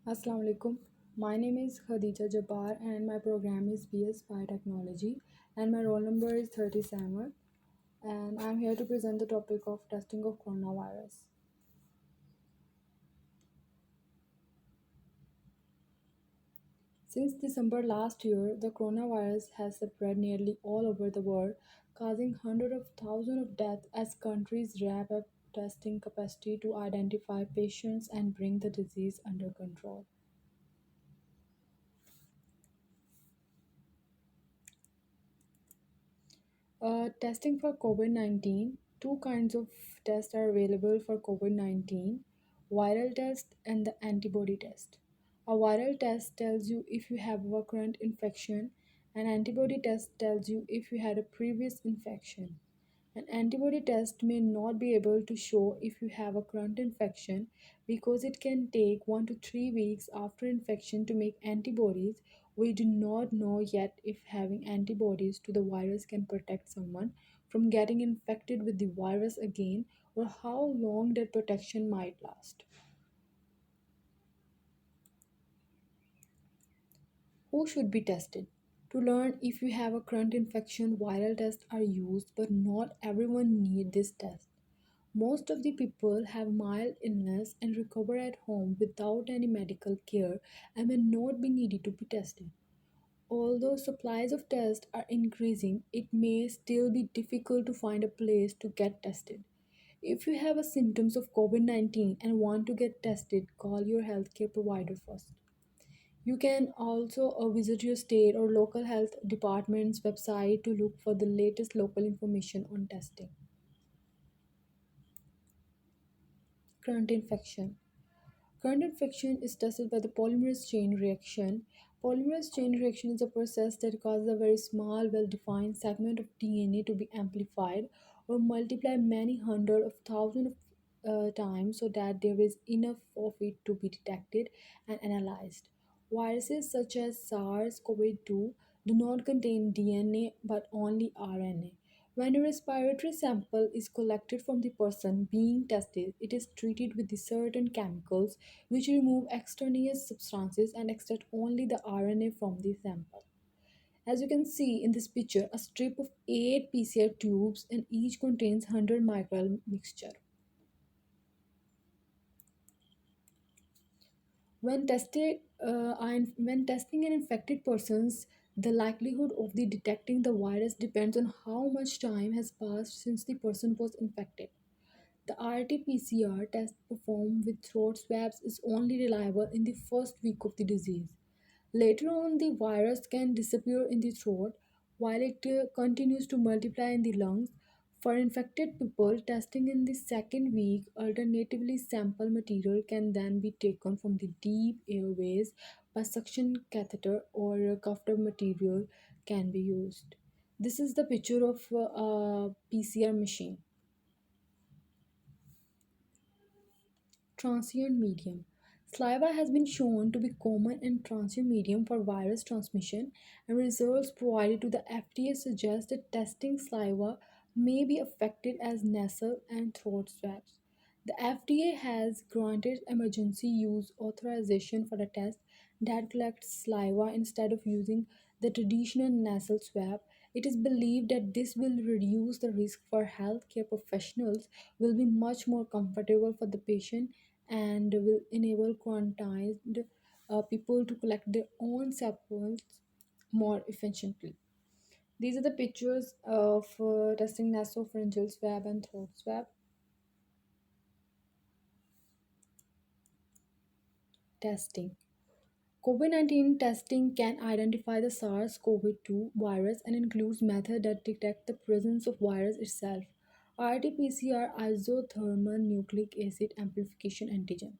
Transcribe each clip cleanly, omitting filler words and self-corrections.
Assalamu alaikum. My name is Khadija Jabbar and my program is BS Biotechnology and my roll number is 37 and I'm here to present the topic of testing of coronavirus. Since December last year, the coronavirus has spread nearly all over the world, causing hundreds of thousands of deaths as countries ramp up testing capacity to identify patients and bring the disease under control. Testing for COVID 19. Two kinds of tests are available for COVID 19, viral test and the antibody test. A viral test tells you if you have a current infection, an antibody test tells you if you had a previous infection. An antibody test may not be able to show if you have a current infection because it can take 1 to 3 weeks after infection to make antibodies. We do not know yet if having antibodies to the virus can protect someone from getting infected with the virus again or how long that protection might last. Who should be tested? To learn if you have a current infection, viral tests are used, but not everyone needs this test. Most of the people have mild illness and recover at home without any medical care and may not be needed to be tested. Although supplies of tests are increasing, it may still be difficult to find a place to get tested. If you have a symptoms of COVID-19 and want to get tested, call your healthcare provider first. You can also visit your state or local health department's website to look for the latest local information on testing. Current infection. Current infection is tested by the polymerase chain reaction. Polymerase chain reaction is a process that causes a very small, well defined segment of DNA to be amplified or multiply many hundred of thousands of times so that there is enough of it to be detected and analyzed. Viruses such as SARS CoV 2 do not contain DNA but only RNA. When a respiratory sample is collected from the person being tested, it is treated with the certain chemicals which remove extraneous substances and extract only the RNA from the sample. As you can see in this picture, a strip of 8 PCR tubes and each contains 100 micron mixture. When testing an infected persons, the likelihood of the detecting the virus depends on how much time has passed since the person was infected. The RT-PCR test performed with throat swabs is only reliable in the first week of the disease. Later on, the virus can disappear in the throat while it continues to multiply in the lungs. For infected people, testing in the second week, alternatively, sample material can then be taken from the deep airways by suction catheter or a cuffed material can be used. This is the picture of a PCR machine. Transient medium. Saliva has been shown to be common and transient medium for virus transmission, and results provided to the FDA suggest that testing saliva may be effective as nasal and throat swabs. The FDA has granted emergency use authorization for a test that collects saliva instead of using the traditional nasal swab. It is believed that this will reduce the risk for healthcare professionals, will be much more comfortable for the patient, and will enable quarantined people to collect their own samples more efficiently. These are the pictures of testing nasopharyngeal swab and throat swab. Testing. COVID 19 testing can identify the SARS CoV 2 virus and includes methods that detect the presence of virus itself. RT PCR isothermal nucleic acid amplification antigen,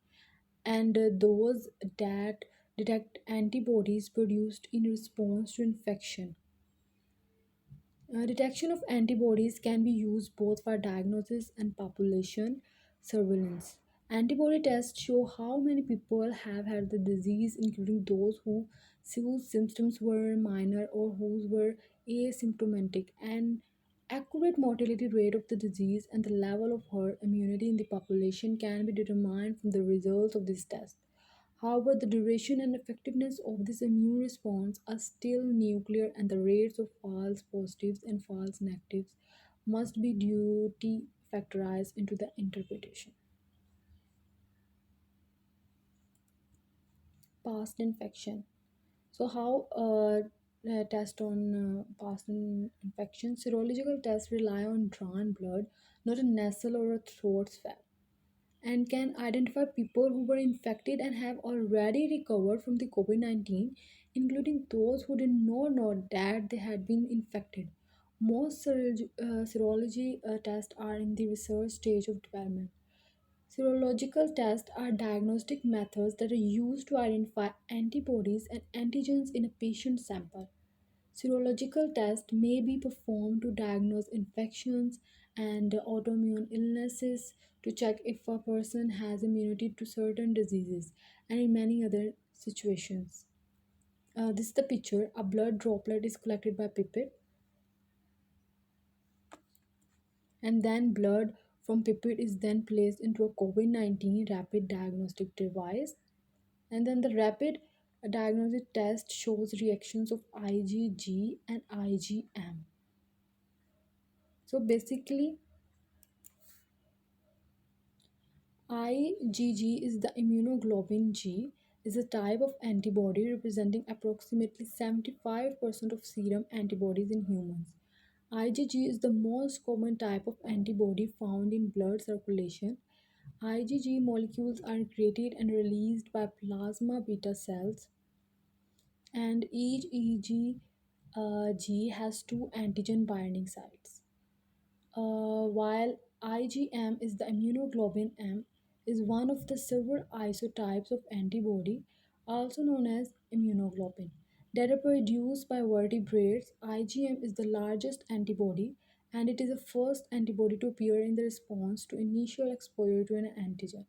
and those that detect antibodies produced in response to infection. Detection of antibodies can be used both for diagnosis and population surveillance. Antibody tests show how many people have had the disease, including those whose symptoms were minor or whose were asymptomatic. An accurate mortality rate of the disease and the level of herd immunity in the population can be determined from the results of this test. However, the duration and effectiveness of this immune response are still nuclear, and the rates of false positives and false negatives must be duty factorized into the interpretation. Past infection. So, how test on past infection? Serological tests rely on drawn blood, not a nasal or a throat swab, and can identify people who were infected and have already recovered from the COVID 19, including those who did not know that they had been infected. Most serology tests are in the research stage of development. Serological tests are diagnostic methods that are used to identify antibodies and antigens in a patient sample. Serological tests may be performed to diagnose infections and autoimmune illnesses, to check if a person has immunity to certain diseases, and in many other situations. This is the picture. A blood droplet is collected by pipette, and then blood from pipette is then placed into a COVID 19 rapid diagnostic device. And then the rapid diagnostic test shows reactions of IgG and IgM. So basically, IgG is the immunoglobulin G, is a type of antibody representing approximately 75% of serum antibodies in humans. IgG is the most common type of antibody found in blood circulation. IgG molecules are created and released by plasma beta cells, and each G has two antigen binding sites. While IgM is the immunoglobulin M, is one of the several isotypes of antibody, also known as immunoglobulin, that are produced by vertebrates. IgM is the largest antibody, and it is the first antibody to appear in the response to initial exposure to an antigen.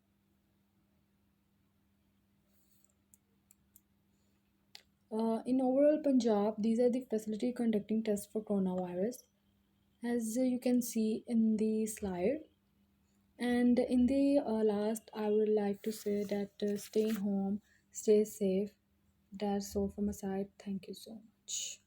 In overall Punjab, these are the facility conducting tests for coronavirus, as you can see in the slide. And in the last, I would like to say that stay home, stay safe. That's all from my side. Thank you so much.